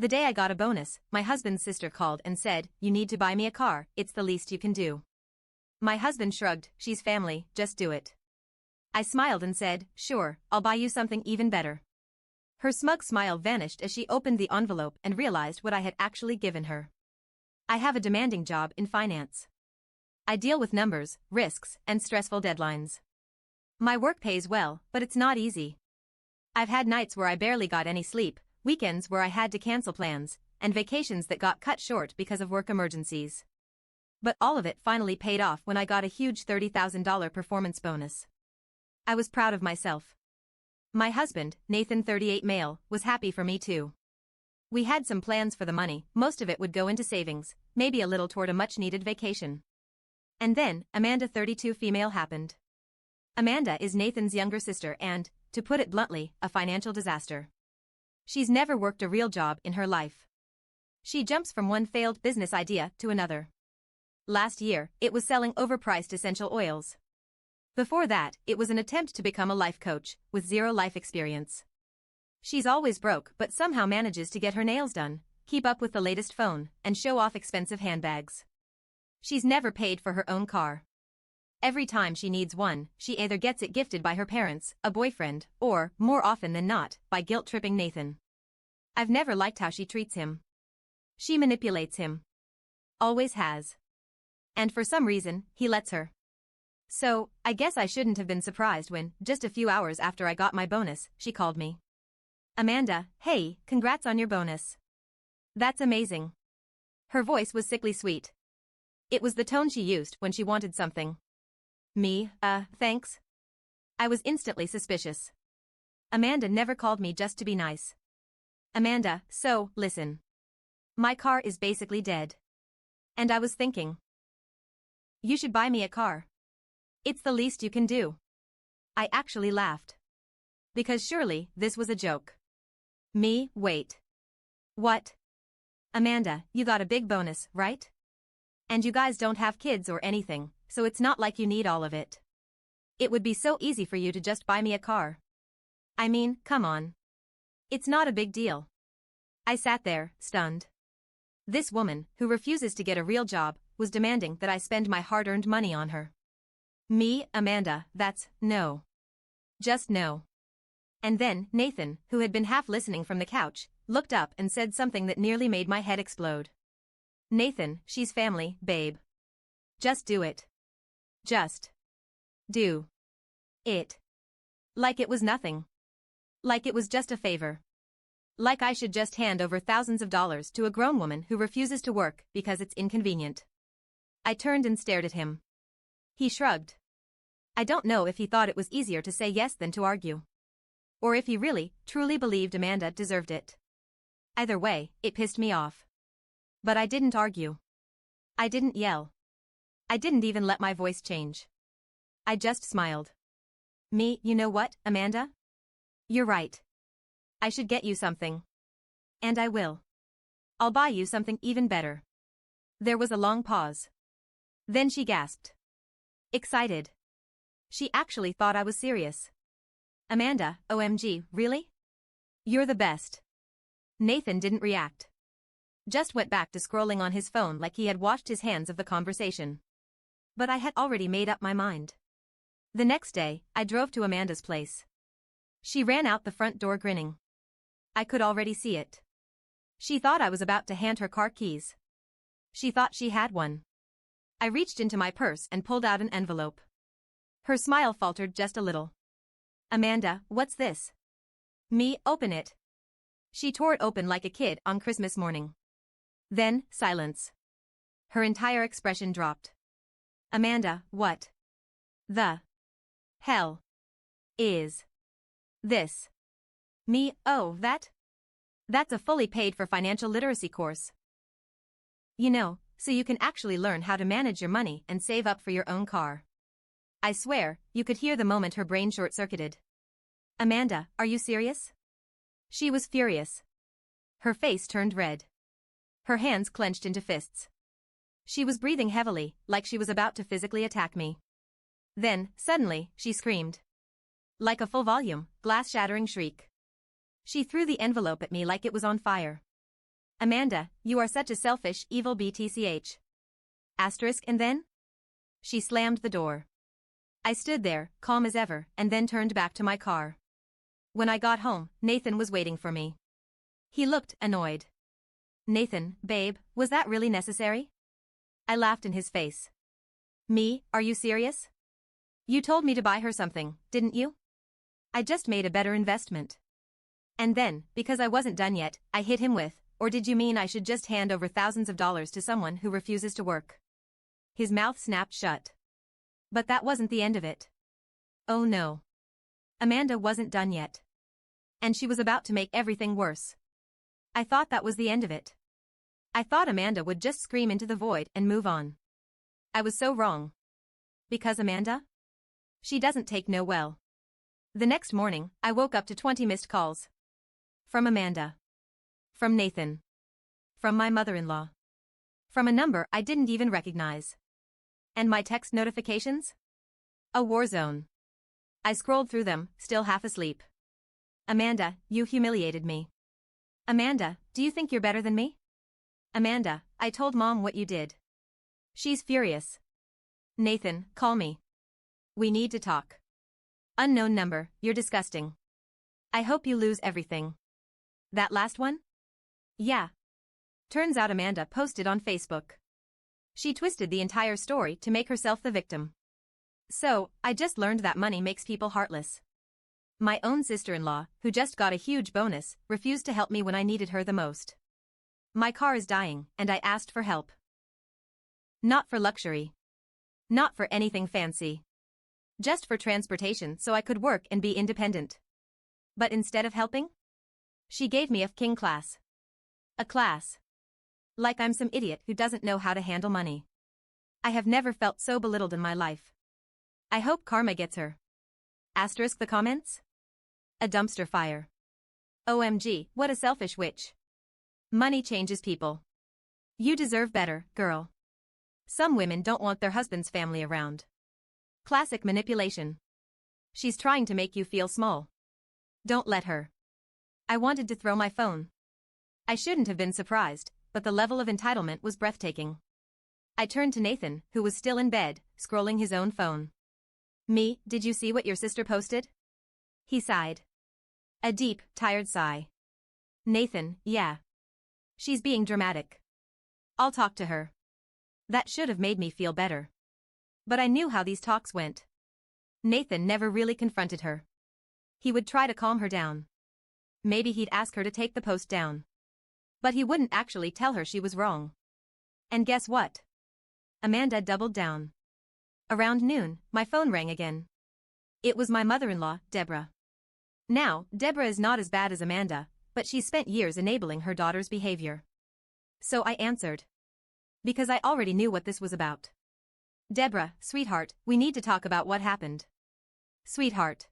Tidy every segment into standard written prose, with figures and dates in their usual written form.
The day I got a bonus, my husband's sister called and said, "You need to buy me a car, it's the least you can do." My husband shrugged, "She's family, just do it." I smiled and said, "Sure, I'll buy you something even better." Her smug smile vanished as she opened the envelope and realized what I had actually given her. I have a demanding job in finance. I deal with numbers, risks, and stressful deadlines. My work pays well, but it's not easy. I've had nights where I barely got any sleep, weekends where I had to cancel plans, and vacations that got cut short because of work emergencies. But all of it finally paid off when I got a huge $30,000 performance bonus. I was proud of myself. My husband, Nathan 38 male, was happy for me too. We had some plans for the money, most of it would go into savings, maybe a little toward a much-needed vacation. And then, Amanda 32 female happened. Amanda is Nathan's younger sister and, to put it bluntly, a financial disaster. She's never worked a real job in her life. She jumps from one failed business idea to another. Last year, it was selling overpriced essential oils. Before that, it was an attempt to become a life coach, with zero life experience. She's always broke but somehow manages to get her nails done, keep up with the latest phone, and show off expensive handbags. She's never paid for her own car. Every time she needs one, she either gets it gifted by her parents, a boyfriend, or, more often than not, by guilt-tripping Nathan. I've never liked how she treats him. She manipulates him. Always has. And for some reason, he lets her. So, I guess I shouldn't have been surprised when, just a few hours after I got my bonus, she called me. "Amanda, hey, congrats on your bonus. That's amazing." Her voice was sickly sweet. It was the tone she used when she wanted something. Me, thanks? I was instantly suspicious. Amanda never called me just to be nice. "Amanda, so, listen. My car is basically dead. And I was thinking. You should buy me a car. It's the least you can do." I actually laughed. Because surely, this was a joke. Me, wait. What? Amanda, you got a big bonus, right? And you guys don't have kids or anything, so it's not like you need all of it. It would be so easy for you to just buy me a car. I mean, come on. It's not a big deal. I sat there, stunned. This woman, who refuses to get a real job, was demanding that I spend my hard-earned money on her. Me, Amanda, that's no. Just no. And then, Nathan, who had been half listening from the couch, looked up and said something that nearly made my head explode. "Nathan, she's family, babe. Just do it. Just do it." Like it was nothing. Like it was just a favor. Like I should just hand over thousands of dollars to a grown woman who refuses to work because it's inconvenient. I turned and stared at him. He shrugged. I don't know if he thought it was easier to say yes than to argue. Or if he really, truly believed Amanda deserved it. Either way, it pissed me off. But I didn't argue. I didn't yell. I didn't even let my voice change. I just smiled. Me, you know what, Amanda? You're right. I should get you something. And I will. I'll buy you something even better. There was a long pause. Then she gasped. Excited. She actually thought I was serious. "Amanda, OMG, really? You're the best." Nathan didn't react. Just went back to scrolling on his phone like he had washed his hands of the conversation. But I had already made up my mind. The next day, I drove to Amanda's place. She ran out the front door grinning. I could already see it. She thought I was about to hand her car keys. She thought she had one. I reached into my purse and pulled out an envelope. Her smile faltered just a little. "Amanda, what's this?" Me, open it. She tore it open like a kid on Christmas morning. Then, silence. Her entire expression dropped. "Amanda, what the hell is this?" Me, oh, that's a fully paid for financial literacy course. You know, so you can actually learn how to manage your money and save up for your own car. I swear, you could hear the moment her brain short-circuited. "Amanda, are you serious?" She was furious. Her face turned red. Her hands clenched into fists. She was breathing heavily, like she was about to physically attack me. Then, suddenly, she screamed. Like a full-volume, glass-shattering shriek. She threw the envelope at me like it was on fire. Amanda, you are such a selfish, evil BTCH. Asterisk and then? She slammed the door. I stood there, calm as ever, and then turned back to my car. When I got home, Nathan was waiting for me. He looked annoyed. Nathan, babe, was that really necessary? I laughed in his face. Me, are you serious? You told me to buy her something, didn't you? I just made a better investment. And then, because I wasn't done yet, I hit him with, or did you mean I should just hand over thousands of dollars to someone who refuses to work? His mouth snapped shut. But that wasn't the end of it. Oh no. Amanda wasn't done yet. And she was about to make everything worse. I thought that was the end of it. I thought Amanda would just scream into the void and move on. I was so wrong. Because Amanda? She doesn't take no well. The next morning, I woke up to 20 missed calls. From Amanda. From Nathan. From my mother-in-law. From a number I didn't even recognize. And my text notifications? A war zone. I scrolled through them, still half asleep. Amanda, you humiliated me. Amanda, do you think you're better than me? Amanda, I told Mom what you did. She's furious. Nathan, call me. We need to talk. Unknown number, you're disgusting. I hope you lose everything. That last one? Yeah. Turns out Amanda posted on Facebook. She twisted the entire story to make herself the victim. So, I just learned that money makes people heartless. My own sister-in-law, who just got a huge bonus, refused to help me when I needed her the most. My car is dying, and I asked for help. Not for luxury. Not for anything fancy. Just for transportation so I could work and be independent. But instead of helping, she gave me a king class. A class. Like I'm some idiot who doesn't know how to handle money. I have never felt so belittled in my life. I hope karma gets her. Asterisk the comments? A dumpster fire. OMG, what a selfish witch. Money changes people. You deserve better, girl. Some women don't want their husband's family around. Classic manipulation. She's trying to make you feel small. Don't let her. I wanted to throw my phone. I shouldn't have been surprised, but the level of entitlement was breathtaking. I turned to Nathan, who was still in bed, scrolling his own phone. Me, did you see what your sister posted? He sighed. A deep, tired sigh. Nathan, yeah. She's being dramatic. I'll talk to her. That should have made me feel better. But I knew how these talks went. Nathan never really confronted her. He would try to calm her down. Maybe he'd ask her to take the post down. But he wouldn't actually tell her she was wrong. And guess what? Amanda doubled down. Around noon, my phone rang again. It was my mother-in-law, Deborah. Now, Deborah is not as bad as Amanda, but she's spent years enabling her daughter's behavior. So I answered. Because I already knew what this was about. Deborah, sweetheart, we need to talk about what happened. Sweetheart.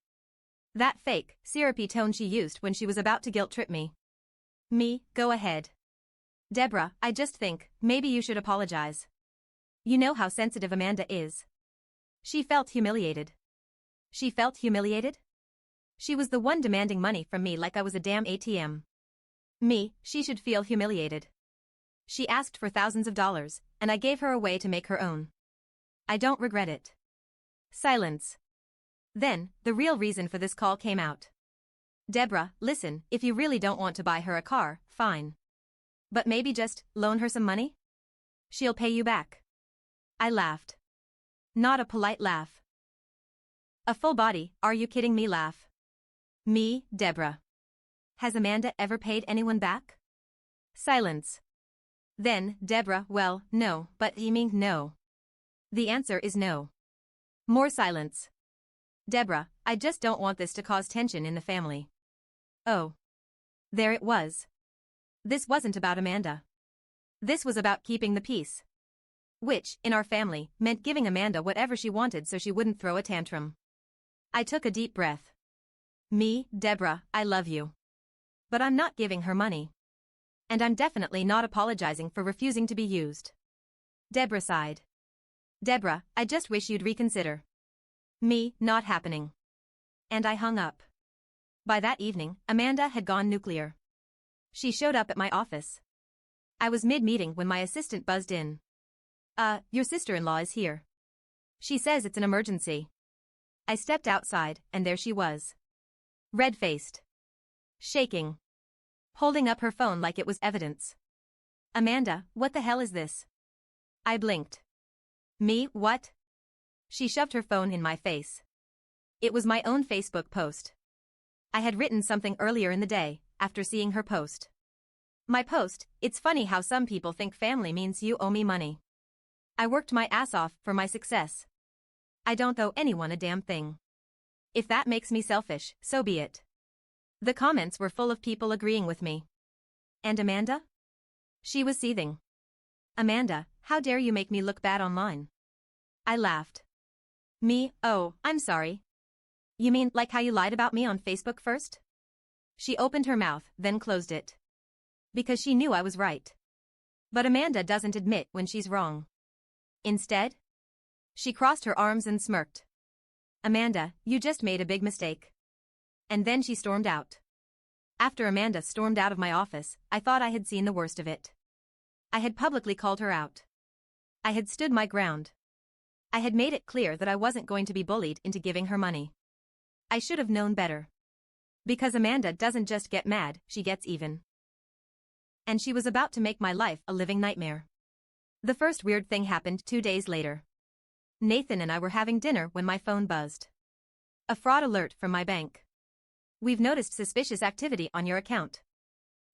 That fake, syrupy tone she used when she was about to guilt-trip me. Me, go ahead. Deborah, I just think, maybe you should apologize. You know how sensitive Amanda is. She felt humiliated. She felt humiliated? She was the one demanding money from me like I was a damn ATM. Me, she should feel humiliated. She asked for thousands of dollars, and I gave her a way to make her own. I don't regret it. Silence. Then, the real reason for this call came out. Deborah, listen, if you really don't want to buy her a car, fine. But maybe just loan her some money? She'll pay you back. I laughed. Not a polite laugh. A full body, are you kidding me laugh. Me, Deborah. Has Amanda ever paid anyone back? Silence. Then, Deborah, well, no, but you mean no. The answer is no. More silence. Deborah, I just don't want this to cause tension in the family. Oh. There it was. This wasn't about Amanda. This was about keeping the peace. Which, in our family, meant giving Amanda whatever she wanted so she wouldn't throw a tantrum. I took a deep breath. Me, Deborah, I love you. But I'm not giving her money. And I'm definitely not apologizing for refusing to be used. Deborah sighed. Deborah, I just wish you'd reconsider. Me, not happening. And I hung up. By that evening, Amanda had gone nuclear. She showed up at my office. I was mid-meeting when my assistant buzzed in. Your sister-in-law is here. She says it's an emergency. I stepped outside, and there she was. Red-faced. Shaking. Holding up her phone like it was evidence. Amanda, what the hell is this? I blinked. Me, what? She shoved her phone in my face. It was my own Facebook post. I had written something earlier in the day, after seeing her post. My post, it's funny how some people think family means you owe me money. I worked my ass off for my success. I don't owe anyone a damn thing. If that makes me selfish, so be it. The comments were full of people agreeing with me. And Amanda? She was seething. Amanda, how dare you make me look bad online? I laughed. Me, oh, I'm sorry. You mean like how you lied about me on Facebook first? She opened her mouth, then closed it. Because she knew I was right. But Amanda doesn't admit when she's wrong. Instead, she crossed her arms and smirked. Amanda, you just made a big mistake. And then she stormed out. After Amanda stormed out of my office, I thought I had seen the worst of it. I had publicly called her out. I had stood my ground. I had made it clear that I wasn't going to be bullied into giving her money. I should have known better. Because Amanda doesn't just get mad, she gets even. And she was about to make my life a living nightmare. The first weird thing happened 2 days later. Nathan and I were having dinner when my phone buzzed. A fraud alert from my bank. We've noticed suspicious activity on your account.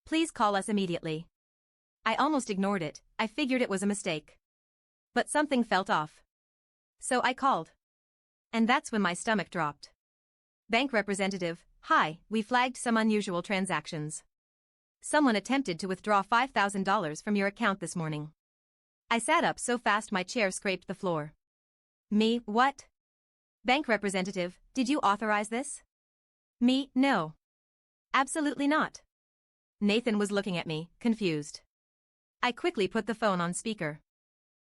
Please call us immediately. I almost ignored it, I figured it was a mistake. But something felt off. So I called. And that's when my stomach dropped. Bank representative, hi, we flagged some unusual transactions. Someone attempted to withdraw $5,000 from your account this morning. I sat up so fast my chair scraped the floor. Me, what? Bank representative, did you authorize this? Me, no. Absolutely not. Nathan was looking at me, confused. I quickly put the phone on speaker.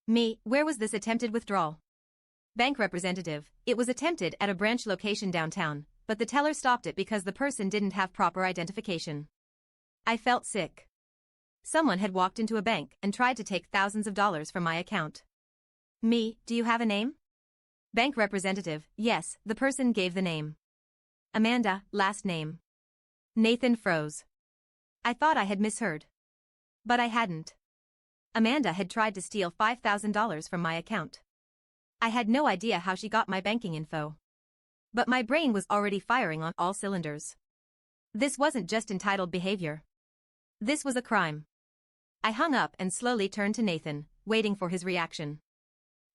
Me, where was this attempted withdrawal? Bank representative, it was attempted at a branch location downtown, but the teller stopped it because the person didn't have proper identification. I felt sick. Someone had walked into a bank and tried to take thousands of dollars from my account. Me, do you have a name? Bank representative, yes, the person gave the name. Amanda, last name. Nathan froze. I thought I had misheard. But I hadn't. Amanda had tried to steal $5,000 from my account. I had no idea how she got my banking info. But my brain was already firing on all cylinders. This wasn't just entitled behavior. This was a crime. I hung up and slowly turned to Nathan, waiting for his reaction.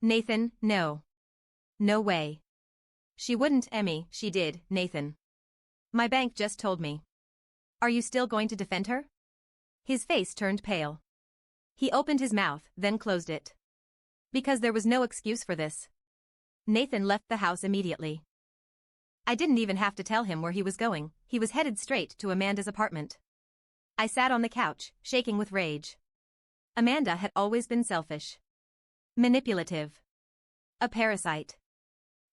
Nathan, no. No way. She wouldn't, Emmy, she did, Nathan. My bank just told me. Are you still going to defend her? His face turned pale. He opened his mouth, then closed it. Because there was no excuse for this. Nathan left the house immediately. I didn't even have to tell him where he was going, he was headed straight to Amanda's apartment. I sat on the couch, shaking with rage. Amanda had always been selfish. Manipulative. A parasite.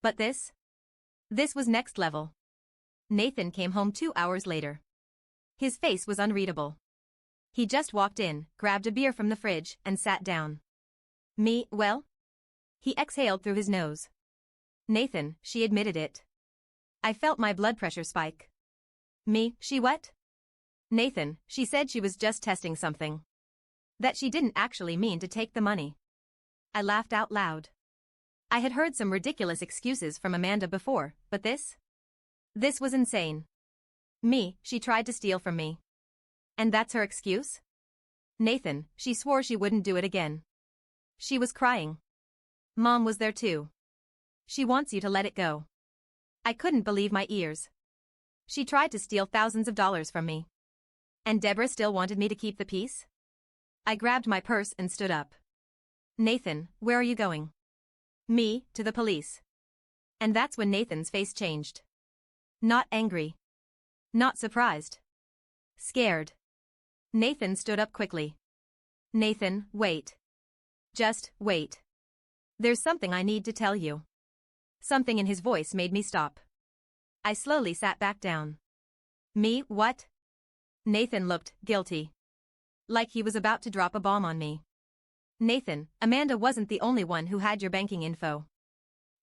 But this? This was next level. Nathan came home 2 hours later. His face was unreadable. He just walked in, grabbed a beer from the fridge, and sat down. Me, well? He exhaled through his nose. Nathan, she admitted it. I felt my blood pressure spike. Me, she what? Nathan, she said she was just testing something. That she didn't actually mean to take the money. I laughed out loud. I had heard some ridiculous excuses from Amanda before, but this? This was insane. Me, she tried to steal from me. And that's her excuse? Nathan, she swore she wouldn't do it again. She was crying. Mom was there too. She wants you to let it go. I couldn't believe my ears. She tried to steal thousands of dollars from me. And Deborah still wanted me to keep the peace? I grabbed my purse and stood up. Nathan, where are you going? Me, to the police. And that's when Nathan's face changed. Not angry. Not surprised. Scared. Nathan stood up quickly. Nathan, wait. Just wait. There's something I need to tell you. Something in his voice made me stop. I slowly sat back down. Me, what? Nathan looked guilty. Like he was about to drop a bomb on me. Nathan, Amanda wasn't the only one who had your banking info.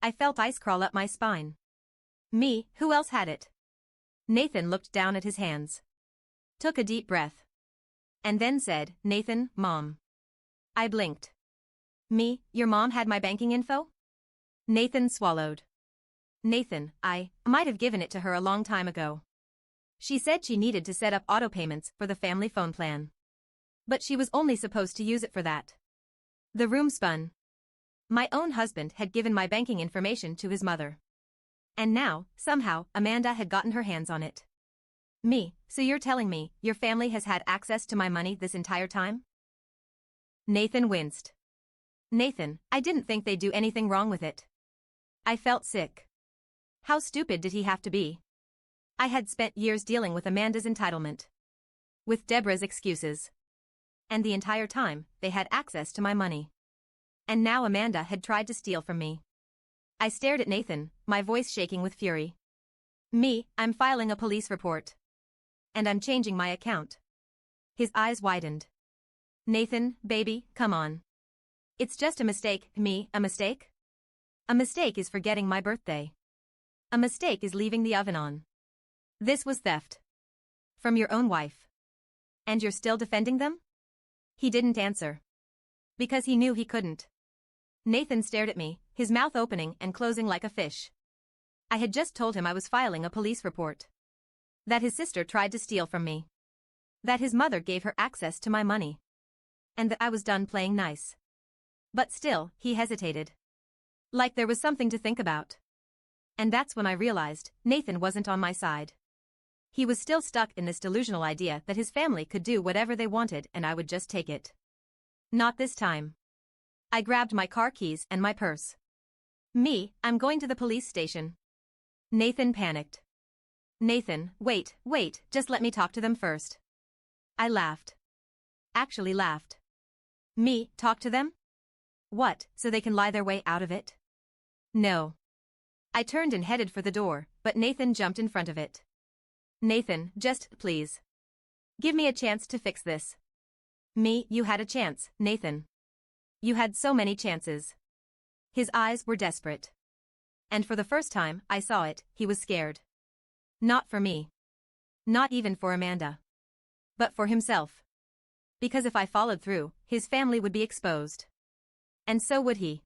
I felt ice crawl up my spine. Me, who else had it? Nathan looked down at his hands. Took a deep breath. And then said, Nathan, Mom. I blinked. Me, your mom had my banking info? Nathan swallowed. Nathan, I might have given it to her a long time ago. She said she needed to set up auto payments for the family phone plan. But she was only supposed to use it for that. The room spun. My own husband had given my banking information to his mother. And now, somehow, Amanda had gotten her hands on it. Me, so you're telling me your family has had access to my money this entire time? Nathan winced. Nathan, I didn't think they'd do anything wrong with it. I felt sick. How stupid did he have to be? I had spent years dealing with Amanda's entitlement. With Deborah's excuses. And the entire time, they had access to my money. And now Amanda had tried to steal from me. I stared at Nathan, my voice shaking with fury. Me, I'm filing a police report. And I'm changing my account. His eyes widened. Nathan, baby, come on. It's just a mistake. Me, a mistake? A mistake is forgetting my birthday. A mistake is leaving the oven on. This was theft. From your own wife. And you're still defending them? He didn't answer. Because he knew he couldn't. Nathan stared at me, his mouth opening and closing like a fish. I had just told him I was filing a police report. That his sister tried to steal from me. That his mother gave her access to my money. And that I was done playing nice. But still, he hesitated. Like there was something to think about. And that's when I realized Nathan wasn't on my side. He was still stuck in this delusional idea that his family could do whatever they wanted and I would just take it. Not this time. I grabbed my car keys and my purse. Me, I'm going to the police station. Nathan panicked. Nathan, wait, just let me talk to them first. I laughed. Actually laughed. Me, talk to them? What, so they can lie their way out of it? No. I turned and headed for the door, but Nathan jumped in front of it. Nathan, just, please. Give me a chance to fix this. Me, you had a chance, Nathan. You had so many chances. His eyes were desperate. And for the first time, I saw it, he was scared. Not for me. Not even for Amanda. But for himself. Because if I followed through, his family would be exposed. And so would he.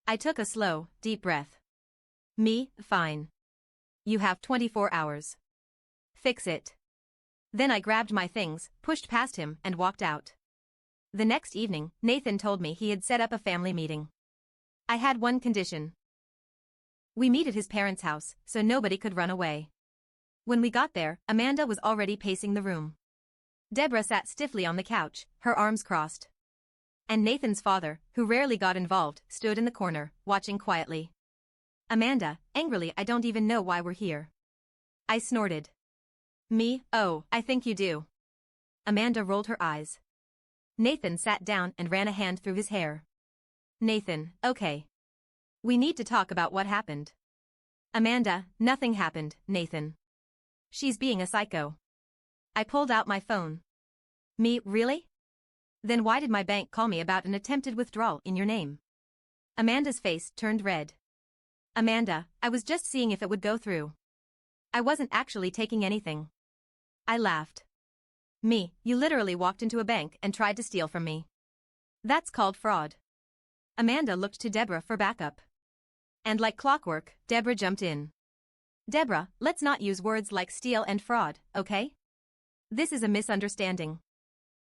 I took a slow, deep breath. Me, fine. You have 24 hours. Fix it. Then I grabbed my things, pushed past him, and walked out. The next evening, Nathan told me he had set up a family meeting. I had one condition. We meet at his parents' house, so nobody could run away. When we got there, Amanda was already pacing the room. Deborah sat stiffly on the couch, her arms crossed. And Nathan's father, who rarely got involved, stood in the corner, watching quietly. Amanda, angrily, I don't even know why we're here. I snorted. Me, oh, I think you do. Amanda rolled her eyes. Nathan sat down and ran a hand through his hair. Nathan, okay. We need to talk about what happened. Amanda, nothing happened, Nathan. She's being a psycho. I pulled out my phone. Me, really? Then why did my bank call me about an attempted withdrawal in your name? Amanda's face turned red. Amanda, I was just seeing if it would go through. I wasn't actually taking anything. I laughed. Me, you literally walked into a bank and tried to steal from me. That's called fraud. Amanda looked to Deborah for backup. And like clockwork, Deborah jumped in. Deborah, let's not use words like steal and fraud, okay? This is a misunderstanding.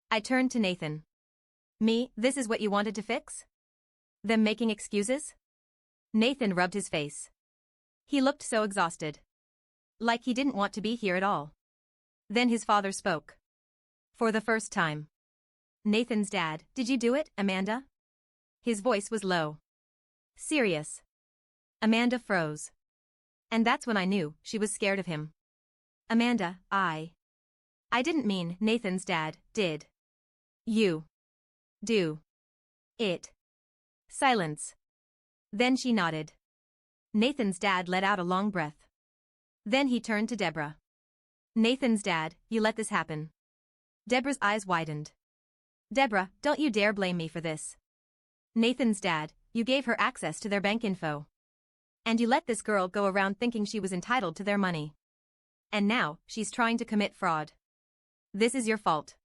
I turned to Nathan. Me, this is what you wanted to fix? Them making excuses? Nathan rubbed his face. He looked so exhausted. Like he didn't want to be here at all. Then his father spoke. For the first time. Nathan's dad, did you do it, Amanda? His voice was low. Serious. Amanda froze. And that's when I knew she was scared of him. Amanda, I didn't mean Nathan's dad, did. You. Do. It. Silence. Then she nodded. Nathan's dad let out a long breath. Then he turned to Deborah. Nathan's dad, you let this happen. Deborah's eyes widened. Deborah, don't you dare blame me for this. Nathan's dad, you gave her access to their bank info. And you let this girl go around thinking she was entitled to their money. And now, she's trying to commit fraud. This is your fault.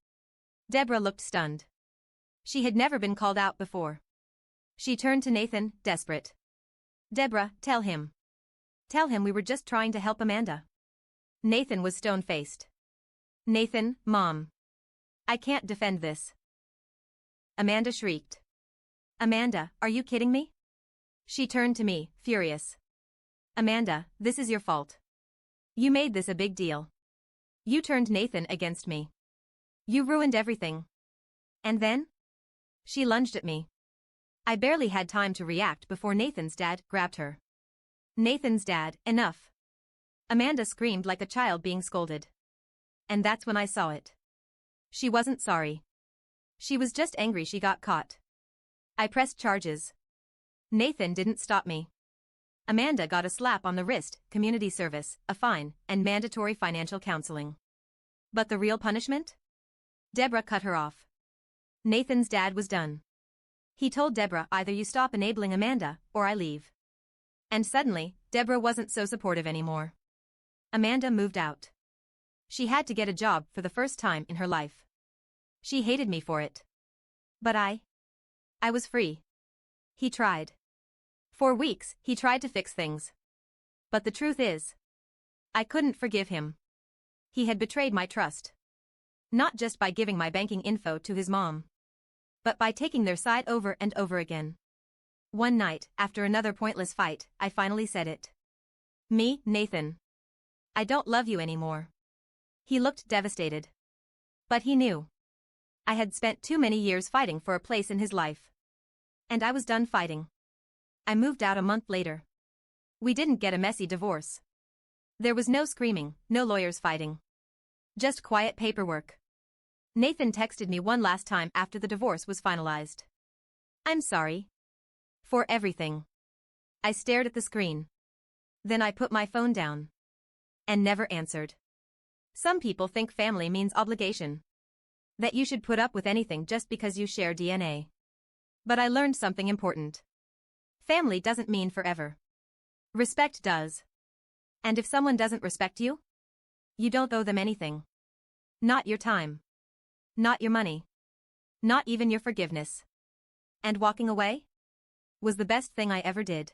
Deborah looked stunned. She had never been called out before. She turned to Nathan, desperate. Deborah, tell him. Tell him we were just trying to help Amanda. Nathan was stone-faced. Nathan, Mom. I can't defend this. Amanda shrieked. Amanda, are you kidding me? She turned to me, furious. Amanda, this is your fault. You made this a big deal. You turned Nathan against me. You ruined everything. And then? She lunged at me. I barely had time to react before Nathan's dad grabbed her. Nathan's dad, enough. Amanda screamed like a child being scolded. And that's when I saw it. She wasn't sorry. She was just angry she got caught. I pressed charges. Nathan didn't stop me. Amanda got a slap on the wrist, community service, a fine, and mandatory financial counseling. But the real punishment? Deborah cut her off. Nathan's dad was done. He told Deborah, either you stop enabling Amanda, or I leave. And suddenly, Deborah wasn't so supportive anymore. Amanda moved out. She had to get a job for the first time in her life. She hated me for it. But I was free. He tried. For weeks, he tried to fix things. But the truth is, I couldn't forgive him. He had betrayed my trust. Not just by giving my banking info to his mom, but by taking their side over and over again. One night, after another pointless fight, I finally said it. Me, Nathan. I don't love you anymore. He looked devastated. But he knew. I had spent too many years fighting for a place in his life. And I was done fighting. I moved out a month later. We didn't get a messy divorce. There was no screaming, no lawyers fighting. Just quiet paperwork. Nathan texted me one last time after the divorce was finalized. I'm sorry. For everything. I stared at the screen. Then I put my phone down. And never answered. Some people think family means obligation. That you should put up with anything just because you share DNA. But I learned something important. Family doesn't mean forever. Respect does. And if someone doesn't respect you, you don't owe them anything. Not your time. Not your money. Not even your forgiveness. And walking away was the best thing I ever did.